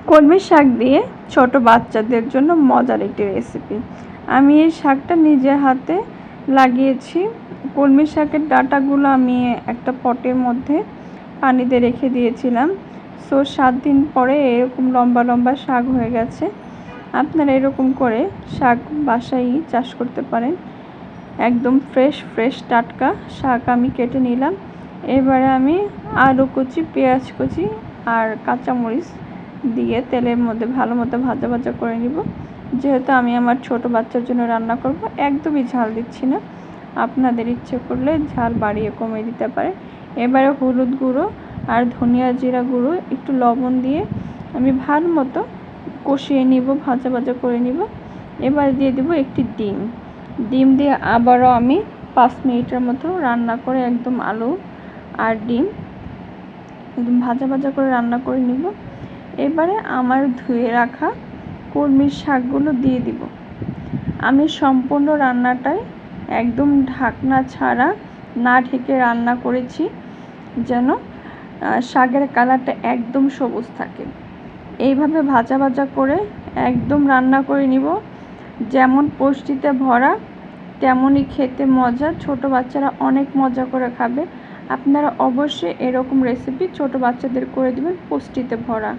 কলমি শাক দিয়ে ছোট বাচ্চাদের জন্য মজার একটি রেসিপি। আমি এই শাকটা নিজের হাতে লাগিয়েছি। কলমি শাকের ডাঁটাগুলো আমি একটা পটের মধ্যে পানিতে রেখে দিয়েছিলাম। 7 দিন পরে এরকম লম্বা লম্বা শাক হয়ে গেছে। আপনারা এরকম করে শাক বাসায় চাষ করতে পারেন। একদম ফ্রেশ টাটকা শাক আমি কেটে নিলাম। এবারে আমি আলু কুচি, পেঁয়াজ কুচি আর কাঁচামরিচ দিয়ে তেলের মধ্যে ভালো মতো ভাজা করে নিব। যেহেতু আমি আমার ছোট বাচ্চার জন্য রান্না করব, একদমই ঝাল দিচ্ছি না। আপনাদের ইচ্ছে করলে ঝাল বাড়িয়ে কমিয়ে দিতে পারে। এবারে হলুদ গুঁড়ো আর ধনিয়া জিরা গুঁড়ো একটু লবণ দিয়ে আমি ভালো মতো কষিয়ে নিব, ভাজা করে নিব। এবার দিয়ে দেব একটি ডিম দিয়ে আবারও আমি 5 মিনিটের মতো রান্না করে একদম আলু আর ডিম একদম ভাজা করে রান্না করে নিব। এবারে আমার ধুয়ে রাখা কলমির শাকগুলো দিয়ে দিব। আমি সম্পূর্ণ রান্নাটাই একদম ঢাকনা ছাড়া না ঢেকে রান্না করেছি, যেন শাকের কালারটা একদম সবুজ থাকে। এইভাবে ভাজা করে একদম রান্না করে নিব। যেমন পুষ্টিতে ভরা তেমনই খেতে মজা। ছোট বাচ্চারা অনেক মজা করে খাবে। আপনারা অবশ্যই এরকম রেসিপি ছোট বাচ্চাদের করে দিবেন, পুষ্টিতে ভরা।